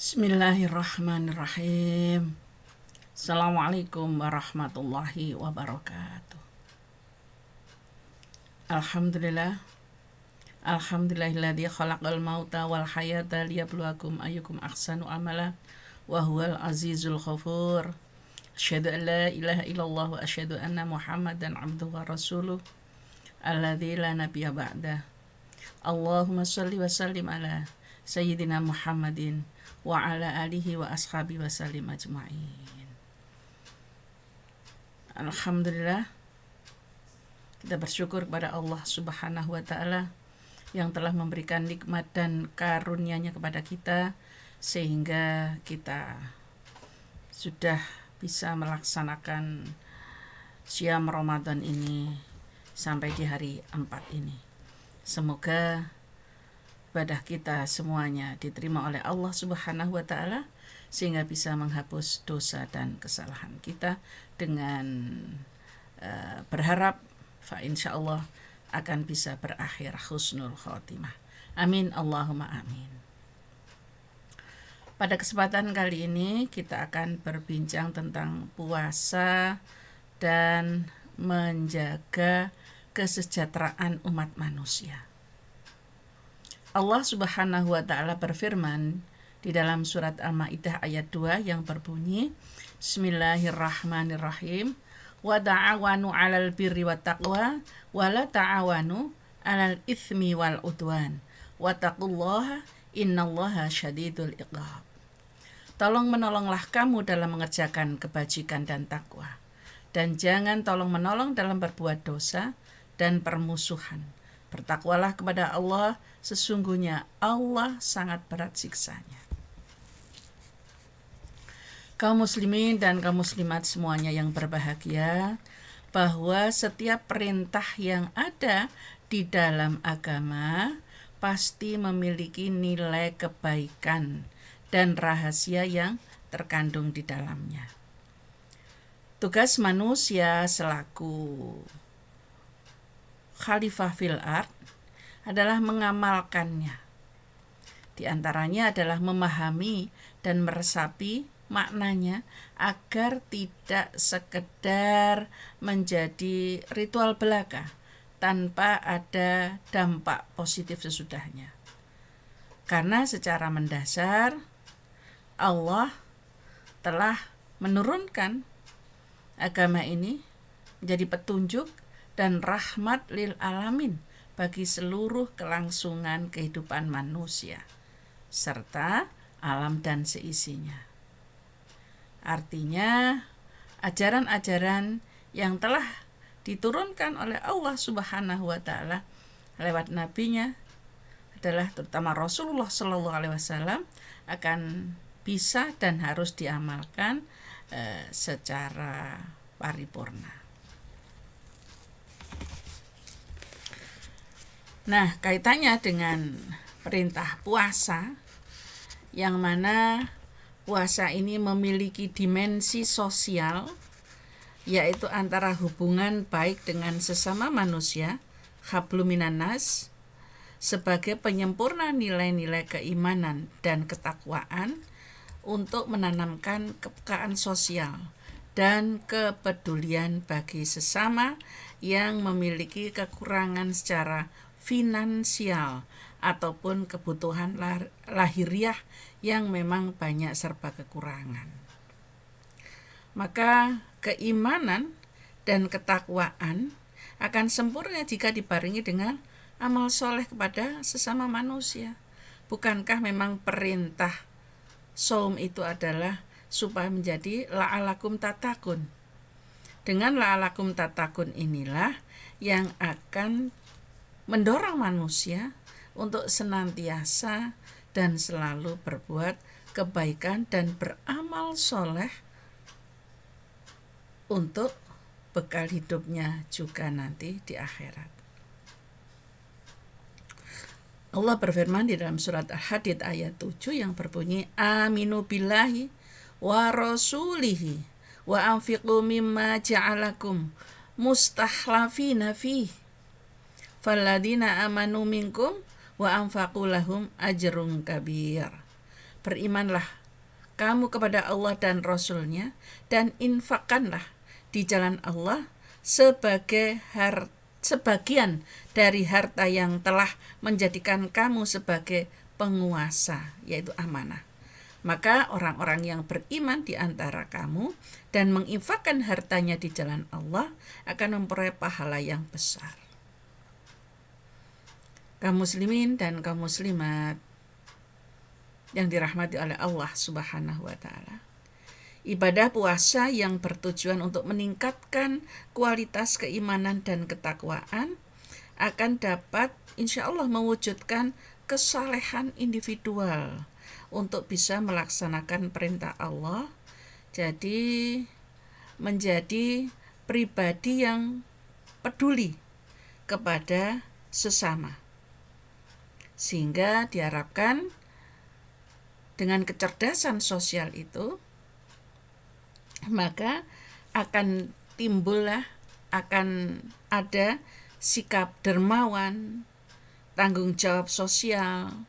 Bismillahirrahmanirrahim. Assalamualaikum warahmatullahi wabarakatuh. Alhamdulillah. Alhamdulillahilladzi khalaqal mauta wal hayata liyabluwakum ayyukum ahsanu amala wa huwal azizul ghafur. Asyhadu an la ilaha illallah wa asyhadu anna Muhammadan abduhu wa rasuluh alladzi la nabiyya ba'dah. Allahumma shalli wa sallim ala sayyidina Muhammadin wa ala alihi wa ashabi wa sallim ajma'in. Alhamdulillah, kita bersyukur kepada Allah Subhanahu wa ta'ala yang telah memberikan nikmat dan karunia-Nya kepada kita sehingga kita sudah bisa melaksanakan Syam Ramadan ini sampai di hari 4 ini. Semoga ibadah kita semuanya diterima oleh Allah Subhanahu wa ta'ala sehingga bisa menghapus dosa dan kesalahan kita dengan berharap insyaallah akan bisa berakhir husnul khotimah. Amin Allahumma amin. Pada kesempatan kali ini kita akan berbincang tentang puasa dan menjaga kesejahteraan umat manusia. Allah Subhanahu wa ta'ala berfirman di dalam surat Al-Maidah ayat 2 yang berbunyi Bismillahirrahmanirrahim wa ta'awanu 'alal birri wat taqwa wa la ta'awanu 'alal itsmi wal udwan wattaqullaha innallaha syadidul iqab. Tolong menolonglah kamu dalam mengerjakan kebajikan dan takwa, dan jangan tolong menolong dalam berbuat dosa dan permusuhan. Bertakwalah kepada Allah, sesungguhnya Allah sangat berat siksanya. Kaum muslimin dan kaum muslimat semuanya yang berbahagia, bahwa setiap perintah yang ada di dalam agama pasti memiliki nilai kebaikan dan rahasia yang terkandung di dalamnya. Tugas manusia selaku khalifah fil ard adalah mengamalkannya. Di antaranya adalah memahami dan meresapi maknanya agar tidak sekedar menjadi ritual belaka tanpa ada dampak positif sesudahnya. Karena secara mendasar Allah telah menurunkan agama ini menjadi petunjuk dan rahmat lil alamin bagi seluruh kelangsungan kehidupan manusia serta alam dan seisinya. Artinya ajaran-ajaran yang telah diturunkan oleh Allah Subhanahu wa ta'ala lewat nabinya adalah terutama Rasulullah sallallahu alaihi wasallam akan bisa dan harus diamalkan secara paripurna. Nah, kaitannya dengan perintah puasa, yang mana puasa ini memiliki dimensi sosial, yaitu antara hubungan baik dengan sesama manusia, hablum minan nas, sebagai penyempurna nilai-nilai keimanan dan ketakwaan untuk menanamkan kepekaan sosial dan kepedulian bagi sesama yang memiliki kekurangan secara finansial ataupun kebutuhan lahiriah yang memang banyak serba kekurangan. Maka keimanan dan ketakwaan akan sempurna jika dibarengi dengan amal soleh kepada sesama manusia. Bukankah memang perintah shaum itu adalah supaya menjadi la'alakum tatakun? Dengan la'alakum tatakun inilah yang akan mendorong manusia untuk senantiasa dan selalu berbuat kebaikan dan beramal soleh untuk bekal hidupnya juga nanti di akhirat. Allah berfirman di dalam surat Al-Hadid ayat 7 yang berbunyi Aminu billahi wa rasulihi wa anfiqu mimma ja'alakum mustakhlafina fihi falladina amanu minkum wa anfaqu lahum ajrun kabir. berimanlah kamu kepada Allah dan Rasul-Nya, dan infakkanlah di jalan Allah sebagian dari harta yang telah menjadikan kamu sebagai penguasa, yaitu amanah. Maka orang-orang yang beriman di antara kamu dan menginfakkan hartanya di jalan Allah akan memperoleh pahala yang besar. Kaum muslimin dan kaum muslimat yang dirahmati oleh Allah Subhanahu wa taala. Ibadah puasa yang bertujuan untuk meningkatkan kualitas keimanan dan ketakwaan akan dapat insya Allah mewujudkan kesalehan individual untuk bisa melaksanakan perintah Allah, jadi menjadi pribadi yang peduli kepada sesama, sehingga diharapkan dengan kecerdasan sosial itu maka akan ada sikap dermawan, tanggung jawab sosial,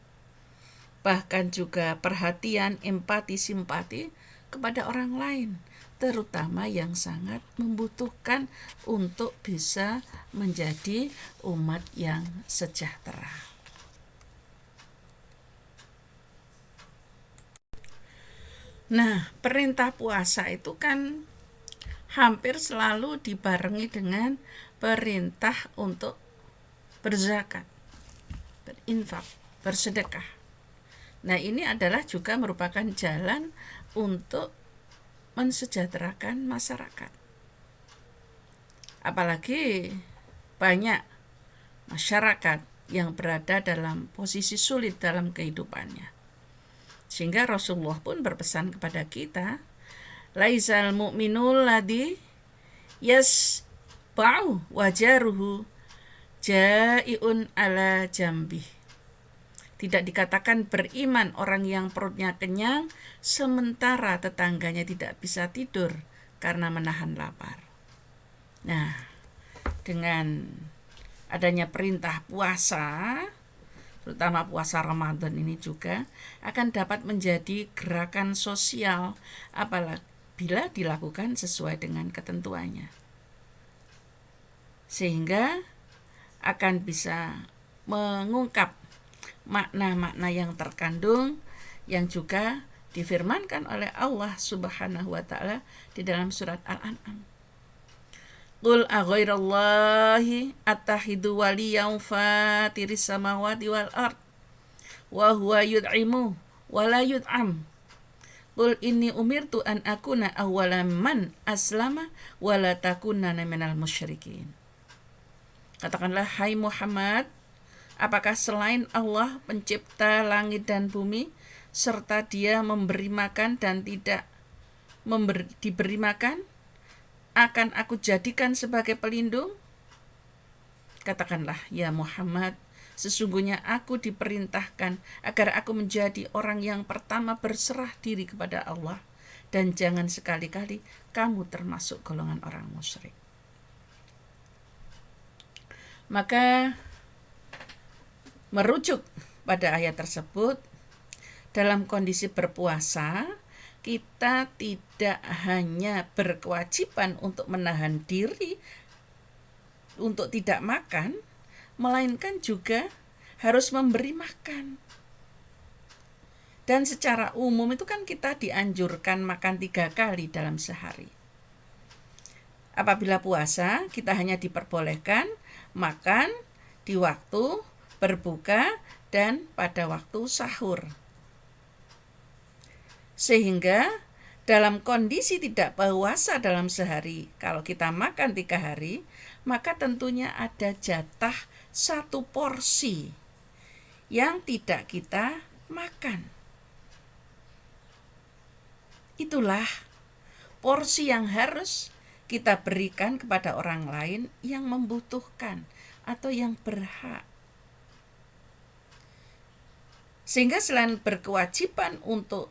bahkan juga perhatian, empati, simpati kepada orang lain, terutama yang sangat membutuhkan untuk bisa menjadi umat yang sejahtera. Nah, perintah puasa itu kan hampir selalu dibarengi dengan perintah untuk berzakat, berinfak, bersedekah. Nah, ini adalah juga merupakan jalan untuk mensejahterakan masyarakat. Apalagi banyak masyarakat yang berada dalam posisi sulit dalam kehidupannya. Sehingga Rasulullah pun berpesan kepada kita, laisal mu'minul ladzi yasba'u wajaruhu jai'un ala jambih. Tidak dikatakan beriman orang yang perutnya kenyang sementara tetangganya tidak bisa tidur karena menahan lapar. Nah, dengan adanya perintah puasa, terutama puasa Ramadan ini juga akan dapat menjadi gerakan sosial apabila dilakukan sesuai dengan ketentuannya. Sehingga akan bisa mengungkap makna-makna yang terkandung yang juga difirmankan oleh Allah Subhanahu wa taala di dalam surat Al-An'am. Qul aghairallahi attahidu waliyan fatiris samawati wal ard wa huwa yud'imu wa la yud'am. Qul inni umirtu an akuna awwala man aslama wa la takunanna minal musyrikin. Katakanlah, hai Muhammad, apakah selain Allah pencipta langit dan bumi serta Dia memberi makan dan tidak diberi makan, akan aku jadikan sebagai pelindung? Katakanlah, ya Muhammad, sesungguhnya aku diperintahkan agar aku menjadi orang yang pertama berserah diri kepada Allah, dan jangan sekali-kali kamu termasuk golongan orang musyrik. Maka merujuk pada ayat tersebut, dalam kondisi berpuasa, kita tidak hanya berkewajiban untuk menahan diri untuk tidak makan, melainkan juga harus memberi makan. Dan secara umum itu kan kita dianjurkan makan 3 kali dalam sehari. Apabila puasa, kita hanya diperbolehkan makan di waktu berbuka dan pada waktu sahur. Sehingga dalam kondisi tidak puasa dalam sehari, kalau kita makan 3 hari, maka tentunya ada jatah 1 porsi yang tidak kita makan. Itulah porsi yang harus kita berikan kepada orang lain yang membutuhkan atau yang berhak. Sehingga selain berkewajiban untuk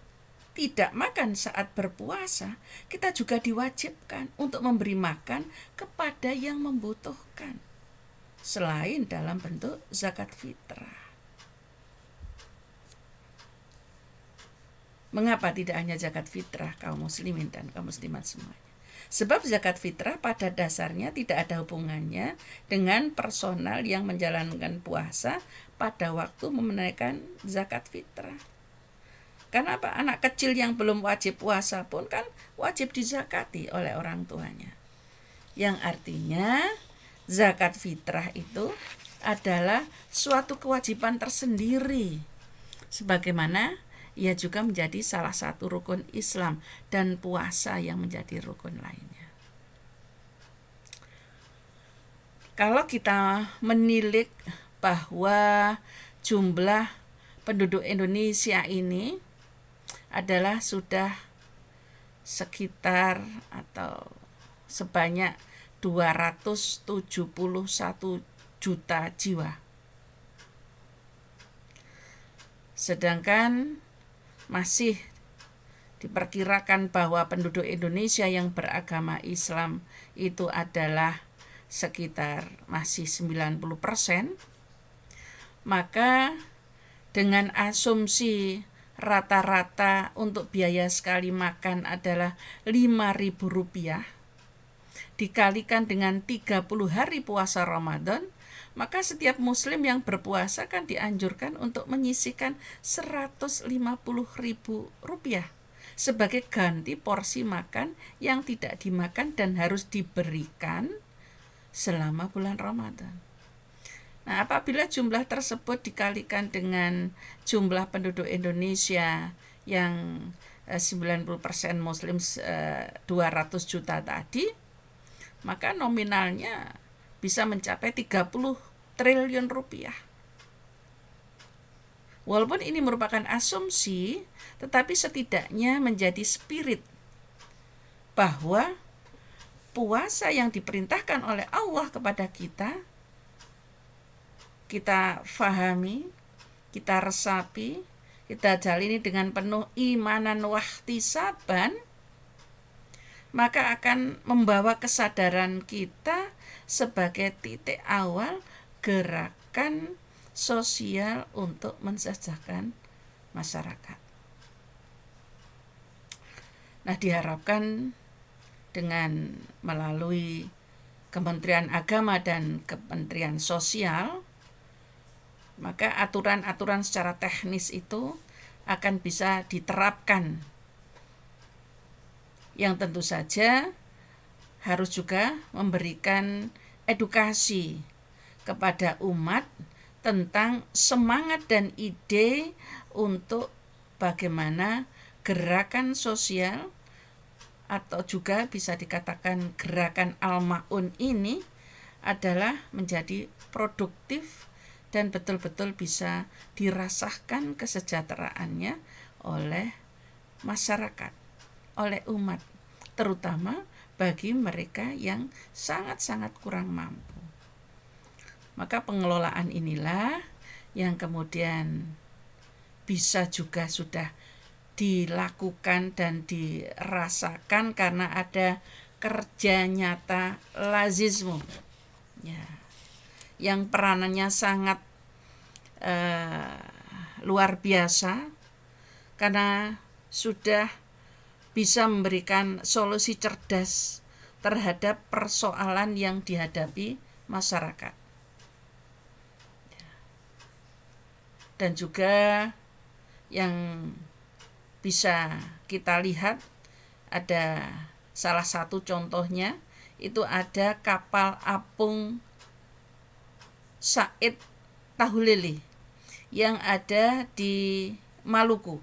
tidak makan saat berpuasa, kita juga diwajibkan untuk memberi makan kepada yang membutuhkan, selain dalam bentuk zakat fitrah. Mengapa tidak hanya zakat fitrah kaum muslimin dan kaum muslimat semuanya? Sebab zakat fitrah pada dasarnya tidak ada hubungannya dengan personal yang menjalankan puasa pada waktu menunaikan zakat fitrah. Karena apa? Anak kecil yang belum wajib puasa pun kan wajib dizakati oleh orang tuanya. Yang artinya zakat fitrah itu adalah suatu kewajiban tersendiri. Sebagaimana ia juga menjadi salah satu rukun Islam dan puasa yang menjadi rukun lainnya. Kalau kita menilik bahwa jumlah penduduk Indonesia ini adalah sudah sekitar atau sebanyak 271 juta jiwa. Sedangkan masih diperkirakan bahwa penduduk Indonesia yang beragama Islam itu adalah sekitar masih 90%, maka dengan asumsi rata-rata untuk biaya sekali makan adalah Rp5.000 dikalikan dengan 30 hari puasa Ramadan, maka setiap muslim yang berpuasa kan dianjurkan untuk menyisihkan Rp150.000 sebagai ganti porsi makan yang tidak dimakan dan harus diberikan selama bulan Ramadan. Nah, apabila jumlah tersebut dikalikan dengan jumlah penduduk Indonesia yang 90% muslim 200 juta tadi, maka nominalnya bisa mencapai 30 triliun rupiah. Walaupun ini merupakan asumsi, tetapi setidaknya menjadi spirit bahwa puasa yang diperintahkan oleh Allah kepada kita fahami, kita resapi, kita jalani dengan penuh imanan wahtisaban, maka akan membawa kesadaran kita sebagai titik awal gerakan sosial untuk mensejahterakan masyarakat. Nah, diharapkan dengan melalui Kementerian Agama dan Kementerian Sosial, maka aturan-aturan secara teknis itu akan bisa diterapkan, yang tentu saja harus juga memberikan edukasi kepada umat tentang semangat dan ide untuk bagaimana gerakan sosial atau juga bisa dikatakan gerakan Al-Ma'un ini adalah menjadi produktif dan betul-betul bisa dirasakan kesejahteraannya oleh masyarakat, oleh umat, terutama bagi mereka yang sangat-sangat kurang mampu. Maka pengelolaan inilah yang kemudian bisa juga sudah dilakukan dan dirasakan karena ada kerja nyata lazisme, ya, yang peranannya sangat luar biasa karena sudah bisa memberikan solusi cerdas terhadap persoalan yang dihadapi masyarakat. Dan juga yang bisa kita lihat ada salah satu contohnya itu ada kapal apung Said Tahulili yang ada di Maluku.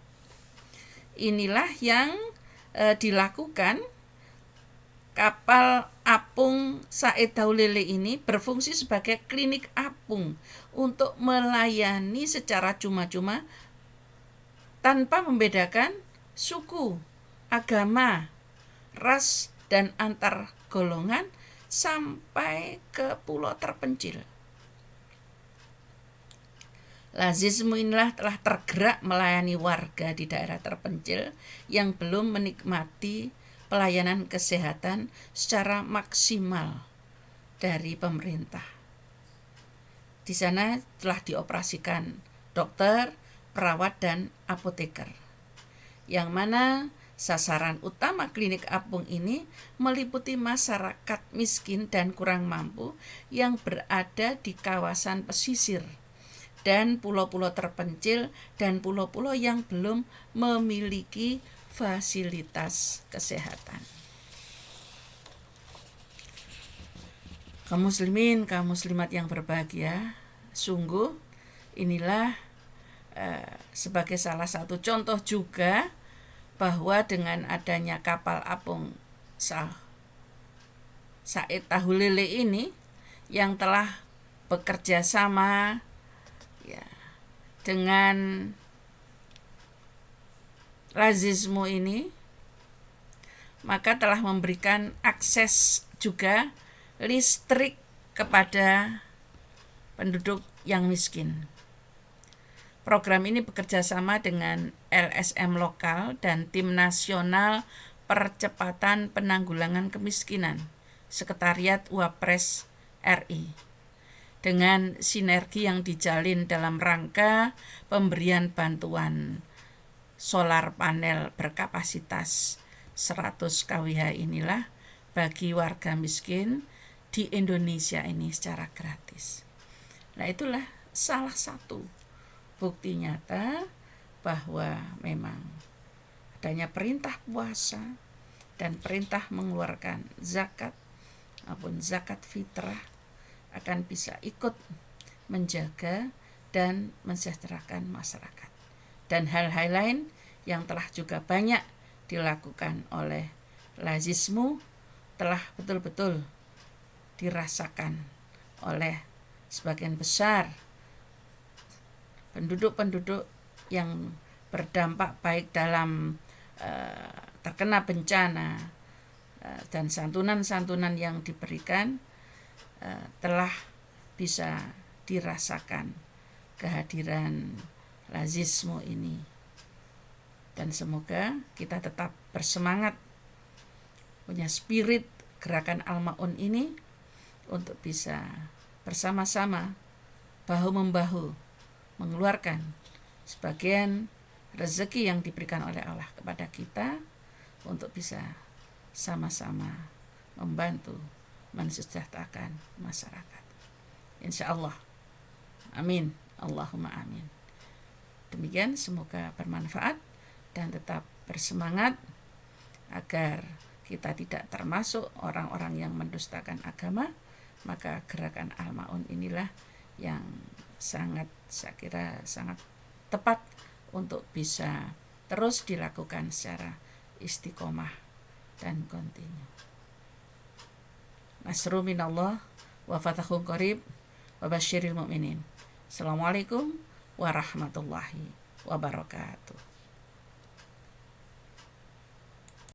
Inilah yang dilakukan. Kapal apung Said Tahulili ini berfungsi sebagai klinik apung untuk melayani secara cuma-cuma tanpa membedakan suku, agama, ras, dan antar golongan sampai ke pulau terpencil. Lazisme inilah telah tergerak melayani warga di daerah terpencil yang belum menikmati pelayanan kesehatan secara maksimal dari pemerintah. Di sana telah dioperasikan dokter, perawat, dan apoteker yang mana sasaran utama klinik apung ini meliputi masyarakat miskin dan kurang mampu yang berada di kawasan pesisir dan pulau-pulau terpencil dan pulau-pulau yang belum memiliki fasilitas kesehatan. Kaum muslimin, kaum muslimat yang berbahagia, sungguh inilah sebagai salah satu contoh juga bahwa dengan adanya kapal apung Said Tahulele ini yang telah bekerja sama ya, dengan Lazismu ini, maka telah memberikan akses juga listrik kepada penduduk yang miskin. Program ini bekerja sama dengan LSM lokal dan Tim Nasional Percepatan Penanggulangan Kemiskinan, Sekretariat Wapres RI, dengan sinergi yang dijalin dalam rangka pemberian bantuan solar panel berkapasitas 100 kWh inilah bagi warga miskin di Indonesia ini secara gratis. Nah, itulah salah satu bukti nyata bahwa memang adanya perintah puasa dan perintah mengeluarkan zakat maupun zakat fitrah akan bisa ikut menjaga dan mensejahterakan masyarakat. Dan hal-hal lain yang telah juga banyak dilakukan oleh Lazismu telah betul-betul dirasakan oleh sebagian besar penduduk-penduduk yang berdampak baik dalam terkena bencana dan santunan-santunan yang diberikan telah bisa dirasakan kehadiran Lazismu ini. Dan semoga kita tetap bersemangat punya spirit gerakan Al-Ma'un ini untuk bisa bersama-sama bahu-membahu mengeluarkan sebagian rezeki yang diberikan oleh Allah kepada kita untuk bisa sama-sama membantu mensejahterakan masyarakat. Insya Allah. Amin. Allahumma amin. Demikian, semoga bermanfaat dan tetap bersemangat agar kita tidak termasuk orang-orang yang mendustakan agama. Maka gerakan Al-Ma'un inilah yang saya kira sangat tepat untuk bisa terus dilakukan secara istiqomah dan kontinu. Nasru minallah wa fathun qarib wa basyiril mu'minin. Assalamualaikum warahmatullahi wabarakatuh.